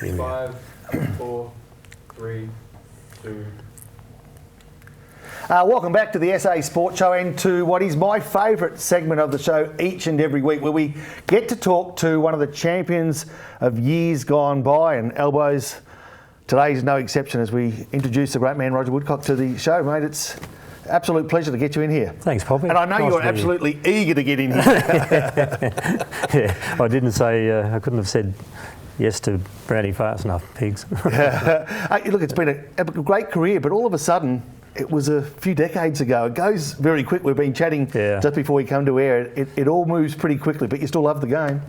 5, 4, 3, 2. Welcome back to the SA Sports Show and to what is my favourite segment of the show each and every week, where we get to talk to one of the champions of years gone by, and Elbows, today's no exception as we introduce the great man Roger Woodcock to the show. Mate, it's an absolute pleasure to get you in here. Thanks, Poppy. And I know you're absolutely eager to get in here. Yeah, I didn't say, I couldn't have said yes to Brownie fast enough, pigs. Look, it's been a great career, but all of a sudden, it was a few decades ago. It goes very quick. We've been chatting just before we come to air. It all moves pretty quickly, but you still love the game.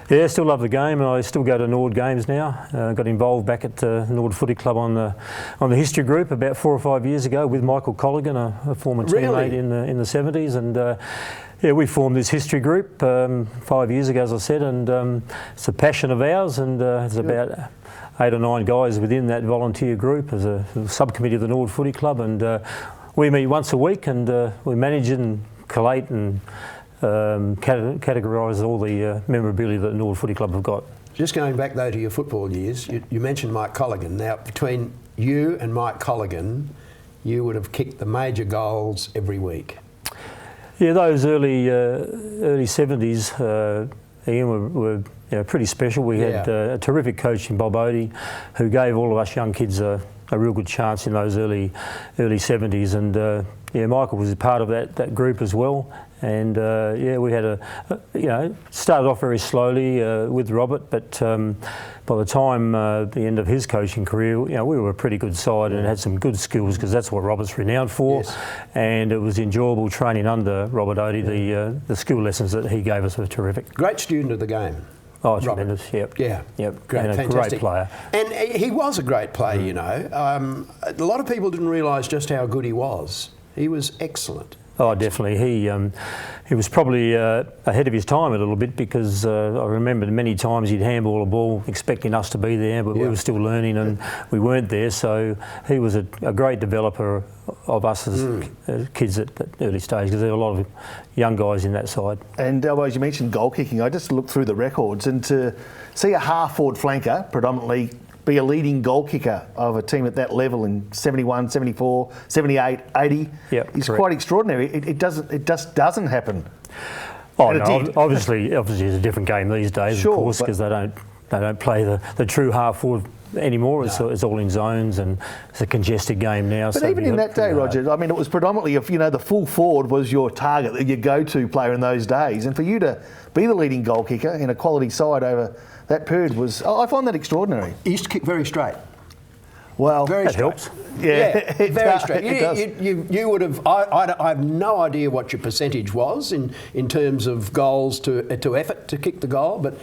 Yeah, I still love the game, and I still go to Nord games now. Got involved back at Nord Footy Club on the history group about 4 or 5 years ago with Michael Colligan, a former teammate in the 70s, and yeah, we formed this history group 5 years ago, as I said, and it's a passion of ours, and it's about 8 or 9 guys within that volunteer group as a subcommittee of the Nord Footy Club, and we meet once a week, and we manage and collate and categorise all the memorabilia that the Nord Footy Club have got. Just going back though to your football years, you mentioned Mike Colligan. Now, between you and Mike Colligan, you would have kicked the major goals every week. Yeah, those early 70s, Ian, were pretty special. We had a terrific coach in Bob Odie, who gave all of us young kids a real good chance in those early 70s, and Michael was a part of that group as well. And we had started off very slowly with Robert, but by the time the end of his coaching career, we were a pretty good side and had some good skills, because that's what Robert's renowned for. Yes. And it was enjoyable training under Robert Odie. The skill lessons that he gave us were terrific. Great student of the game. Oh, tremendous! Yep. Yeah. Yep. Great, and a fantastic. Great player. And he was a great player. You know, a lot of people didn't realise just how good he was. He was excellent. Oh, definitely. He was probably ahead of his time a little bit, because I remember many times he'd handball a ball expecting us to be there, but we were still learning and we weren't there. So he was a great developer of us as kids at that early stage, because there were a lot of young guys in that side. And as you mentioned goal kicking, I just looked through the records, and to see a half-forward flanker predominantly be a leading goal kicker of a team at that level in 71, 74, 78, 80 is quite extraordinary. It just doesn't happen. Oh no, obviously it's a different game these days, of course, because they don't play the true half forward anymore. No. It's all in zones, and it's a congested game now. But so even in that day, Roger, I mean, it was predominantly the full forward was your target, your go-to player in those days, and for you to be the leading goal kicker in a quality side over that period was, I find that extraordinary. He used to kick very straight. Well, very straight. Helps. Yeah, very straight. It does. You would have. I have no idea what your percentage was in terms of goals to effort to kick the goal, but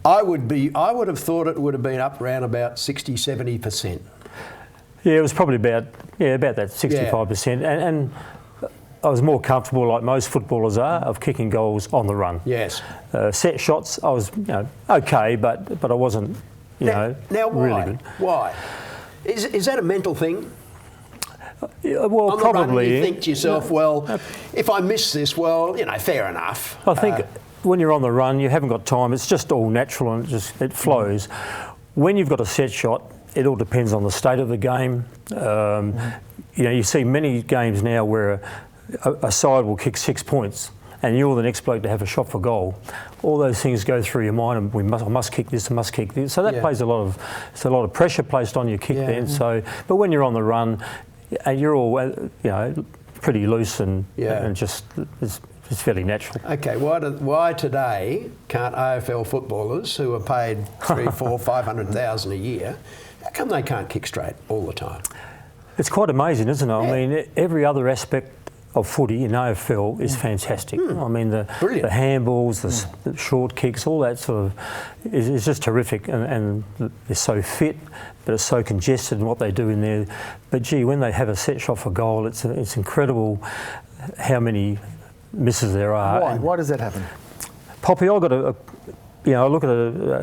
I would have thought it would have been up around about 60-70%. Yeah, it was probably about that 65%, and I was more comfortable, like most footballers are, of kicking goals on the run. Yes. Set shots, I was okay, but I wasn't now why? really good. Why? Is that a mental thing? Well, on probably. The run, you think to yourself, if I miss this, fair enough. I think when you're on the run, you haven't got time. It's just all natural and it flows. When you've got a set shot, it all depends on the state of the game. You see many games now where a side will kick 6 points, and you're the next bloke to have a shot for goal. All those things go through your mind, and I must kick this, I must kick this. So that plays a lot of pressure placed on your kick then. So, but when you're on the run, and you're all pretty loose and just it's fairly natural. Okay, why today can't AFL footballers who are paid 500,000 a year, how come they can't kick straight all the time? It's quite amazing, isn't it? Yeah. I mean, every other aspect of footy in AFL is fantastic. I mean, the handballs, the short kicks, all that sort of is just terrific, and they're so fit, but it's so congested in what they do in there. But gee, when they have a set shot for goal, it's incredible how many misses there are. Why does that happen? Poppy, I look at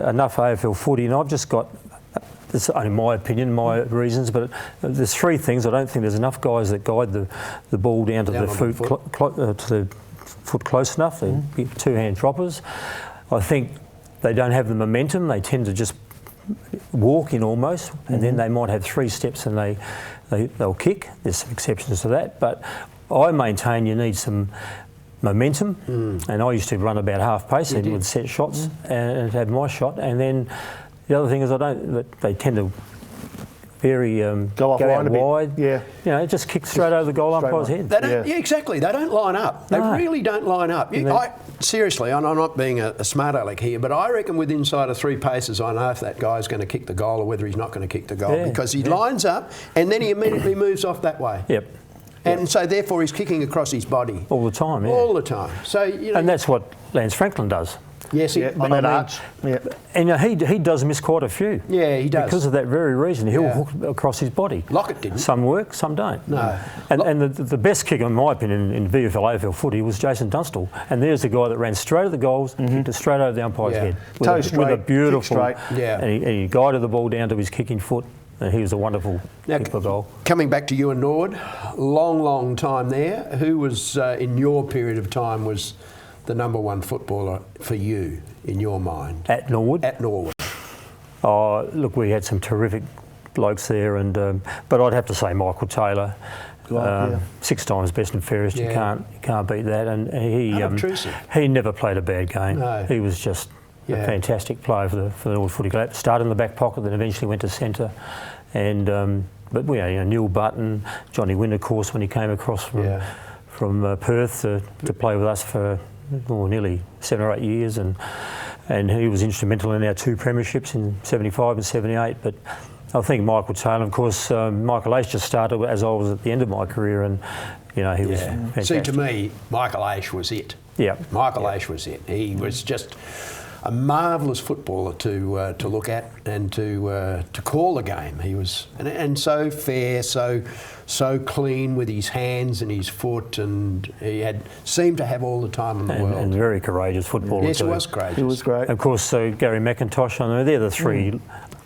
enough AFL footy, and I've just got. It's only my opinion, my reasons, but there's 3 things. I don't think there's enough guys that guide the ball down to the foot close enough. They're 2-hand droppers. I think they don't have the momentum. They tend to just walk in almost, and then they might have 3 steps and they'll kick. There's some exceptions to that, but I maintain you need some momentum, and I used to run about half pace and would set shots and have my shot, and then the other thing is they tend to very go out wide. Yeah, you know, just kick straight over the goal umpire's head. They don't, exactly. They don't line up. They really don't line up. Seriously, I'm not being a smart aleck here, but I reckon with inside of 3 paces, I know if that guy's going to kick the goal or whether he's not going to kick the goal because he lines up and then he immediately moves off that way. Yep. And so therefore he's kicking across his body all the time. Yeah. All the time. So and that's what Lance Franklin does. Yes, on that arch. Yeah. And he does miss quite a few. Yeah, he does. Because of that very reason. He'll hook across his body. Lockett didn't. Some work, some don't. No. And the best kicker, in my opinion, in VFL AFL footy was Jason Tunstall. And there's the guy that ran straight at the goals, kicked it straight over the umpire's head. With a beautiful... And he guided the ball down to his kicking foot. And he was a wonderful kicker goal. Coming back to you and Nord, long time there. Who was, in your period of time, was the number 1 footballer for you, in your mind? At Norwood? At Norwood. Oh, look, we had some terrific blokes there, and but I'd have to say Michael Taylor. 6 times best and fairest. You can't beat that. And he never played a bad game. No. He was just a fantastic player for the Norwood Footy Club. Started in the back pocket, then eventually went to centre. And but we had Neil Button, Johnny Wynn, of course, when he came across from Perth to play with us for nearly 7 or 8 years, and he was instrumental in our 2 premierships in 75 and 78. But I think Michael Taylor, of course, Michael Ace just started as I was at the end of my career, and he was fantastic. See, to me, Michael Ace was it. Yeah, Michael Ace was it. He was just a marvellous footballer to look at and to call the game. He was and so fair, so clean with his hands and his foot, and he seemed to have all the time in the world. And very courageous footballer. Yes, too. he was courageous. He was great. Of course, Gary McIntosh. I know they're the 3.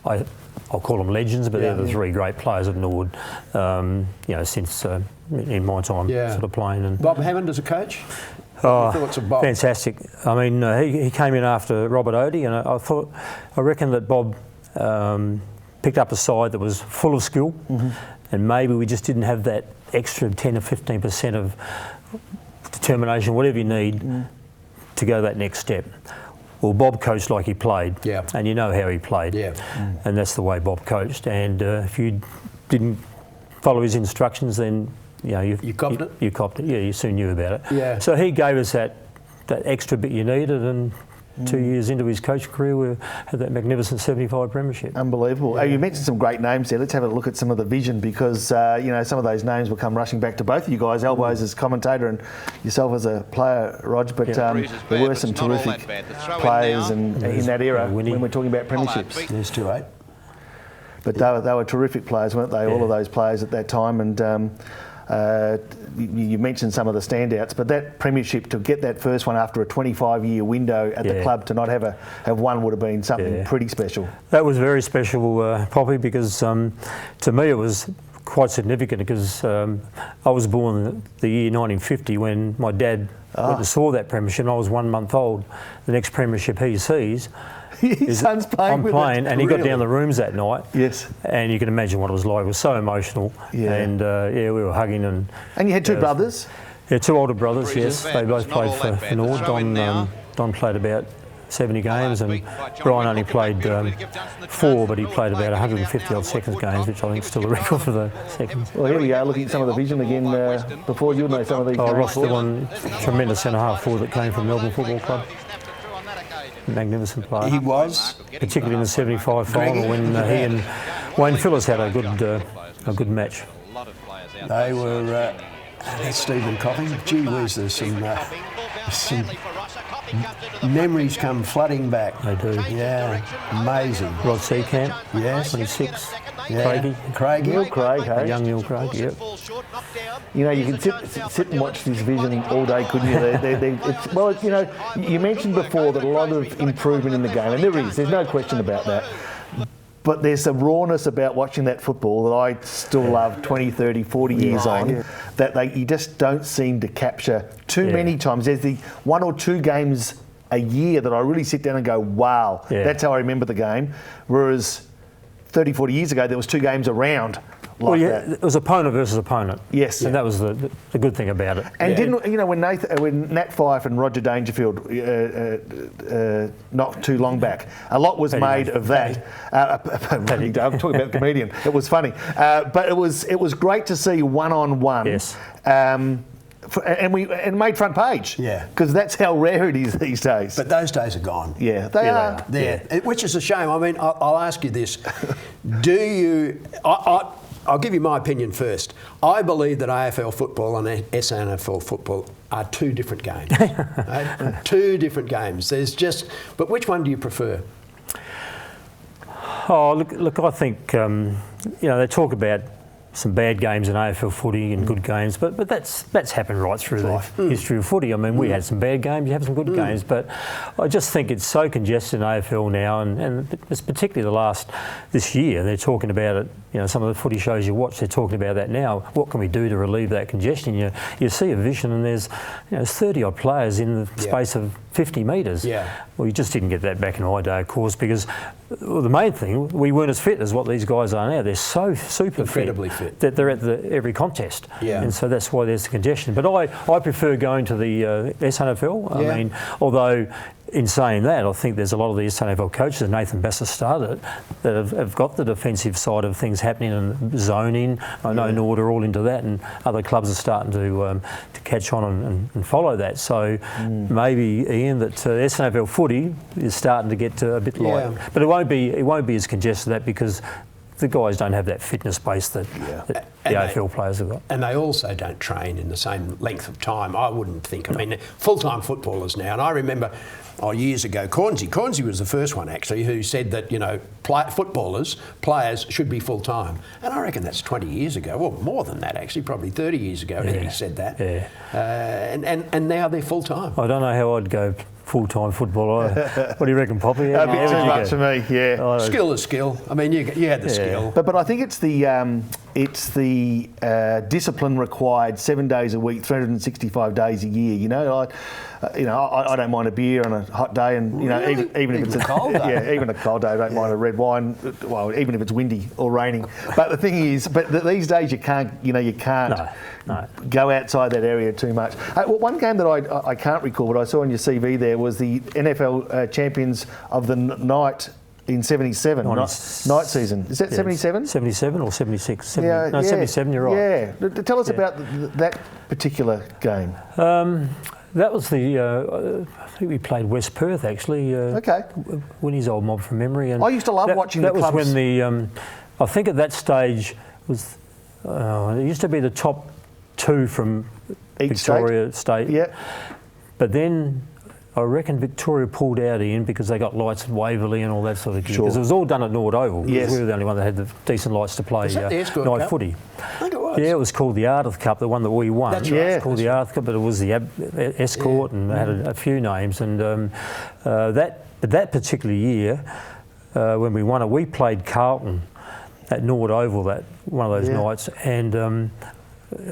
I'll call them legends, but they're the 3 great players at Norwood. Since in my time, sort of playing. And Bob Hammond as a coach. Thoughts of Bob? Fantastic. I mean, he came in after Robert Odie, and I reckon that Bob picked up a side that was full of skill, and maybe we just didn't have that extra 10 or 15% of determination, whatever you need, to go that next step. Well, Bob coached like he played, and you know how he played, and that's the way Bob coached. And if you didn't follow his instructions, then you copped it. You copped it. Yeah, you soon knew about it. Yeah. So he gave us that extra bit you needed, and 2 years into his coaching career, we had that magnificent 75 premiership. Unbelievable. Yeah. You mentioned some great names there. Let's have a look at some of the vision, because some of those names will come rushing back to both of you guys, Elbows as commentator and yourself as a player, Rog. But there were some terrific players in that era when we're talking about premierships. There's 2-8. But they were terrific players, weren't they? All of those players at that time, and you mentioned some of the standouts, but that premiership, to get that first one after a 25-year window at the club, to not have one would have been something pretty special. That was very special, Poppy, because to me it was quite significant, because I was born the year 1950 when my dad went and saw that premiership, and I was 1 month old. The next premiership he sees, his son's playing. I'm playing, and he got down the rooms that night. Yes. And you can imagine what it was like. It was so emotional. Yeah. And we were hugging and. And you had 2 brothers. Yeah, 2 older brothers. Yes, they both played for Nord. Don played about 70 games, and Brian only played 4, but he played about 150 odd seconds games, which I think is still a record for the seconds. Well, here we are looking at some of the vision again. Before you'll know some of these. Ross Dillon, tremendous centre half forward that came from Melbourne Football Club. Magnificent player. He was, particularly in the 75 final when he and Wayne Phillips had a good match. They were. That's Stephen Copping. Gee whiz, there's some memories come flooding back. They do. Yeah, amazing. Rod Seacamp. Yes. 26. Yeah. Craigie. Neil Craig, hey? Young Neil Craig, yep. You can sit and watch this vision all day, couldn't you? You mentioned before that a lot of improvement in the game, and there is. There's no question about that. But there's a rawness about watching that football that I still love 20, 30, 40 years on, that you just don't seem to capture too many times. There's the 1 or 2 games a year that I really sit down and go, wow, that's how I remember the game. Whereas 30, 40 years ago, there was 2 games around like that. It was opponent versus opponent. Yes. And that was the good thing about it. And didn't, you know, when Nat Fyfe and Roger Dangerfield, not too long back, a lot was made of that. I'm talking about the comedian. It was funny. But it was great to see one-on-one. Yes. And made front page. Yeah. Because that's how rare it is these days. But those days are gone. Yeah, they are. Which is a shame. I mean, I'll ask you this. Do you... I'll give you my opinion first. I believe that AFL football and SANFL football are 2 different games. Right? 2 different games. But which one do you prefer? Oh, look, I think, they talk about some bad games in AFL footy and good games, but that's happened right through the history of footy. I mean, we had some bad games, you have some good games, but I just think it's so congested in AFL now, and it's particularly this year, they're talking about it. You know, some of the footy shows you watch, they're talking about that now. What can we do to relieve that congestion? You see a vision, and there's 30 odd players in the space of 50 metres. Yeah. Well, you just didn't get that back in my day, of course, because the main thing, we weren't as fit as what these guys are now. They're so super incredibly fit that they're at every contest. Yeah. And so that's why there's the congestion. But I prefer going to the SANFL. I mean, although in saying that, I think there's a lot of the SANFL coaches, and Nathan Bassett started, that have got the defensive side of things happening and zoning. I know Nord are all into that, and other clubs are starting to catch on and follow that. So maybe, Ian, that SANFL footy is starting to get a bit light. But it won't be as congested as that, because the guys don't have that fitness base that the AFL players have got. And they also don't train in the same length of time, I wouldn't think. I mean, full-time footballers now, and I remember years ago, Cornsey was the first one actually who said that, players should be full-time. And I reckon that's 20 years ago, well, more than that actually, probably 30 years ago he said that. Yeah. And now they're full-time. I don't know how I'd go full-time football. What do you reckon, Poppy? A bit too much for me, yeah. Skill is skill. I mean, you had the skill. But I think it's the discipline required 7 days a week, 365 days a year. I don't mind a beer on a hot day, and even if it's a cold day. Even a cold day, I don't mind a red wine. Well, even if it's windy or raining. But the thing is, these days you can't go outside that area too much. One game that I can't recall, but I saw on your CV there was the NFL champions of the night in 77, night season. Is that 77? 77 or 76? 77, you're right. Yeah. Tell us about that particular game. That was I think we played West Perth actually. Winnie's old mob from memory. And I used to love watching the clubs. That was when I think at that stage was, it used to be the top 2 from each Victoria State. Yeah. But then I reckon Victoria pulled out in because they got lights at Waverley and all that sort of thing. Because it was all done at Nord Oval. Yes. We were the only one that had the decent lights to play night footy. I think it was. Yeah, it was called the Ardith Cup, the one that we won. That's right. It was called the Ardith Cup, but it was the Escort and it had a few names. And that particular year, when we won it, we played Carlton at Nord Oval one of those nights. And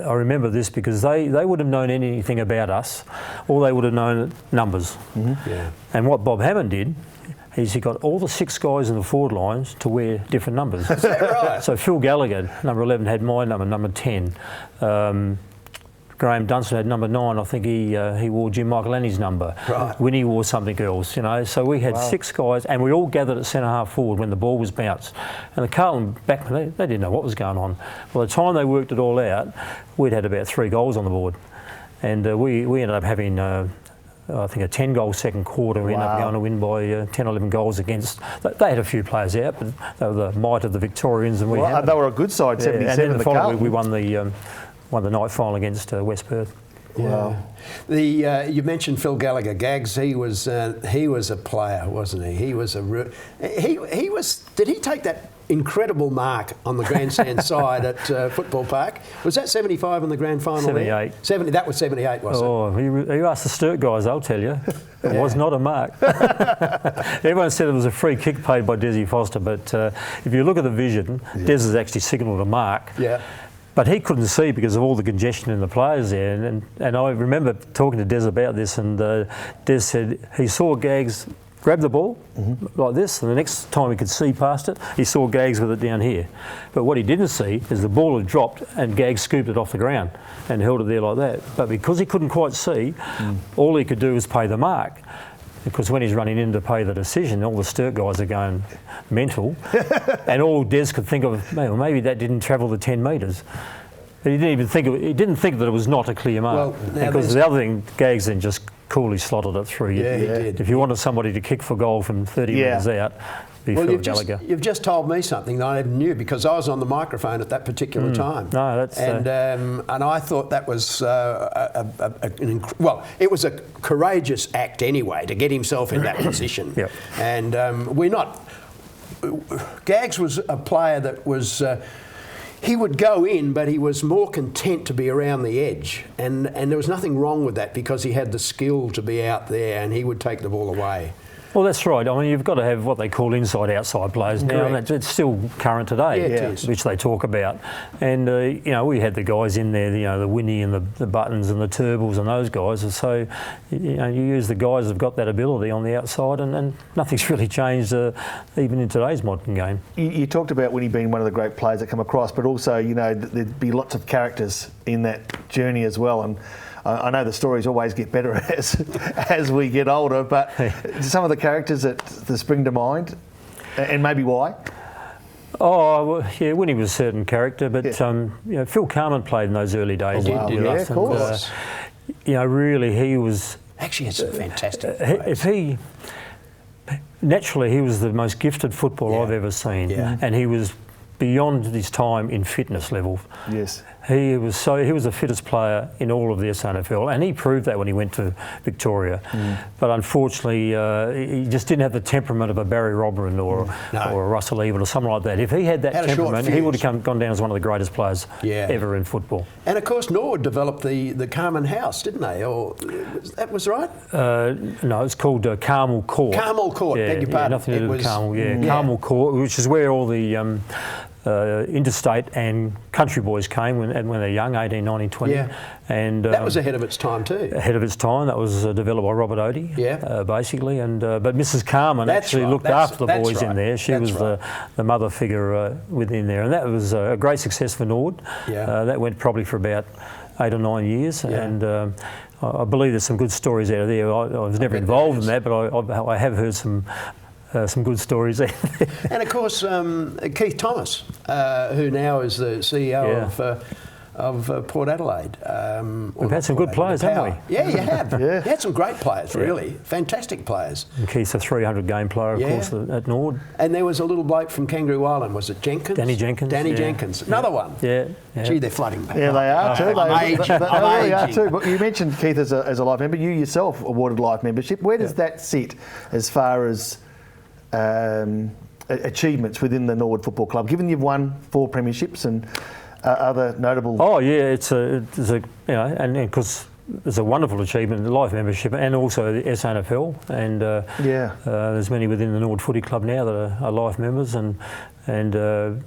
I remember this because they wouldn't have known anything about us. All they would have known numbers. Mm-hmm. Yeah. And what Bob Hammond did is he got all the 6 guys in the forward lines to wear different numbers. Is that right? So Phil Gallagher, number 11, had my number 10. Graham Dunstan had number 9. I think he wore Jim Michaelani's number. Right. Winnie wore something else, So we had 6 guys, and we all gathered at centre half forward when the ball was bounced. And the Carlton backmen, they didn't know what was going on. By the time they worked it all out, we'd had about 3 goals on the board, and we ended up having. I think a 10-goal second quarter. We ended up going to win by 10 or 11 goals against. They had a few players out, but they were the might of the Victorians, and we. They were a good side, 77. And then the following week we won the night final against West Perth. Wow. You mentioned Phil Gallagher, Gags. He was a player, wasn't he? He was he was. Did he take that incredible mark on the grandstand side at Football Park? Was that 75 in the grand final? 78. 70. That was 78, was it? Oh, you asked the Sturt guys, I'll tell you. It was not a mark. Everyone said it was a free kick paid by Desi Foster, but if you look at the vision, Des has actually signalled a mark. Yeah. But he couldn't see because of all the congestion in the players there. And I remember talking to Des about this, and Des said he saw Gags grab the ball like this, and the next time he could see past it, he saw Gags with it down here. But what he didn't see is the ball had dropped and Gags scooped it off the ground and held it there like that. But because he couldn't quite see, all he could do was pay the mark. Because when he's running in to pay the decision, all the Sturt guys are going mental, and all Des could think of, well, maybe that didn't travel the 10 metres. But he didn't even think of it. He didn't think that it was not a clear mark. Well, because the other thing, Gags then just coolly slotted it through. Yeah, he did. If you wanted somebody to kick for goal from 30 metres out, well, you've just told me something that I never knew, because I was on the microphone at that particular time. No, that's and I thought that was it was a courageous act anyway to get himself in that position. Yep. And we're not. Gags was a player that was. He would go in, but he was more content to be around the edge, and there was nothing wrong with that because he had the skill to be out there, and he would take the ball away. Well, that's right. I mean, you've got to have what they call inside-outside players now, and it's still current today, which they talk about. And, you know, we had the guys in there, you know, the Winnie and the Buttons and the Turbals and those guys. And so, you know, you use the guys who've got that ability on the outside, and nothing's really changed even in today's modern game. You talked about Winnie being one of the great players that come across, but also, you know, there'd be lots of characters in that journey as well. And I know the stories always get better as we get older, but some of the characters that spring to mind, and maybe why? Oh, well, yeah, Winnie was a certain character, but you know, Phil Carman played in those early days. Oh, wow. with us, of course. You know, really, he was actually had some fantastic. Naturally, he was the most gifted footballer I've ever seen, and he was beyond his time in fitness level. Yes. He was the fittest player in all of the SNFL, and he proved that when he went to Victoria. But unfortunately, he just didn't have the temperament of a Barry Robin or a Russell Evan or something like that. If he had that temperament, he would have gone down as one of the greatest players ever in football. And of course, Norwood developed the Carman House, didn't they? Or that was right? No, it's called Carmel Court. Carmel Court. Beg your pardon. Nothing to do with Carmel. Carmel Court, which is where all the interstate and country boys came when they're young, 18, 19, 20. Yeah. And that was ahead of its time too. Ahead of its time. That was developed by Robert Odie, basically. And but Mrs. Carman actually looked after the boys in there. She was the mother figure within there. And that was a great success for Norwood. That went probably for about 8 or 9 years. And I believe there's some good stories out of there. I was never involved in that, but I have heard some good stories there. And of course, Keith Thomas, who now is the CEO of Port Adelaide. We've had some good players, haven't we? Yeah, you have. You had some great players, really. Fantastic players. And Keith's a 300-game player, of course, at Norwood. And there was a little bloke from Kangaroo Island, was it Jenkins? Danny Jenkins. Jenkins. Another one. Yeah. Gee, they're flooding back. Yeah, they are too. They really are too. But you mentioned Keith as a life member. You yourself awarded life membership. Where does that sit as far as achievements within the Norwood Football Club, given you've won 4 premierships and other notable? Oh yeah, it's a you know, and because it's a wonderful achievement, the life membership, and also the SNFL, and there's many within the Norwood Footy Club now that are life members, and the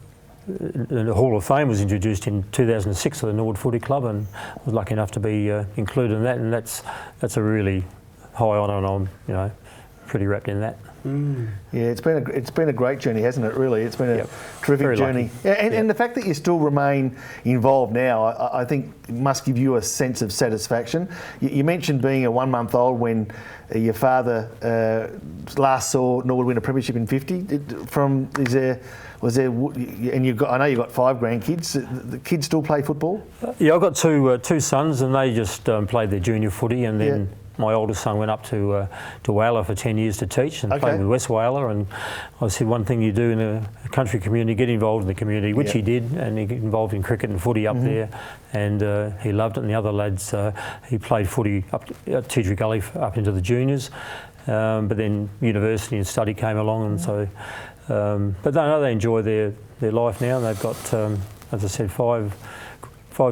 Hall of Fame was introduced in 2006 to the Norwood Footy Club, and I was lucky enough to be included in that, and that's a really high honour, and I'm pretty wrapped in that. Yeah, it's been a great journey, hasn't it? Really, it's been a terrific journey. And the fact that you still remain involved now, I think, must give you a sense of satisfaction. You mentioned being a 1-month-old when your father last saw Norwood win a premiership in '50. And I know you've got 5 grandkids. The kids still play football? Yeah, I've got two sons, and they just played their junior footy, and then my oldest son went up to Whaler for 10 years to teach and played with West Whaler. And I said, one thing you do in a country community, get involved in the community, which he did, and he got involved in cricket and footy up there, and he loved it. And the other lads, he played footy up at Tidra Gully up into the juniors, but then university and study came along, and so. But they enjoy their life now. They've got, as I said, 5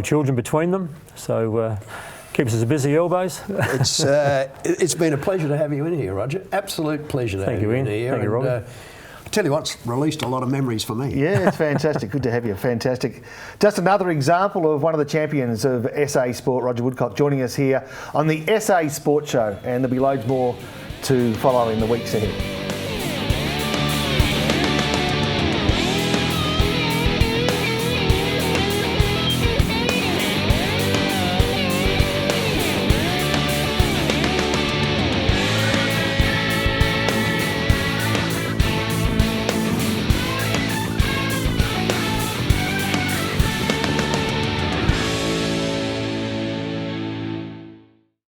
children between them. So. Keeps us busy, elbows. It's been a pleasure to have you in here, Roger. Absolute pleasure to have you in here. Thank you, Rob. tell you what, it's released a lot of memories for me. Yeah, it's fantastic. Good to have you. Fantastic. Just another example of one of the champions of SA Sport, Roger Woodcock, joining us here on the SA Sport Show, and there'll be loads more to follow in the weeks ahead.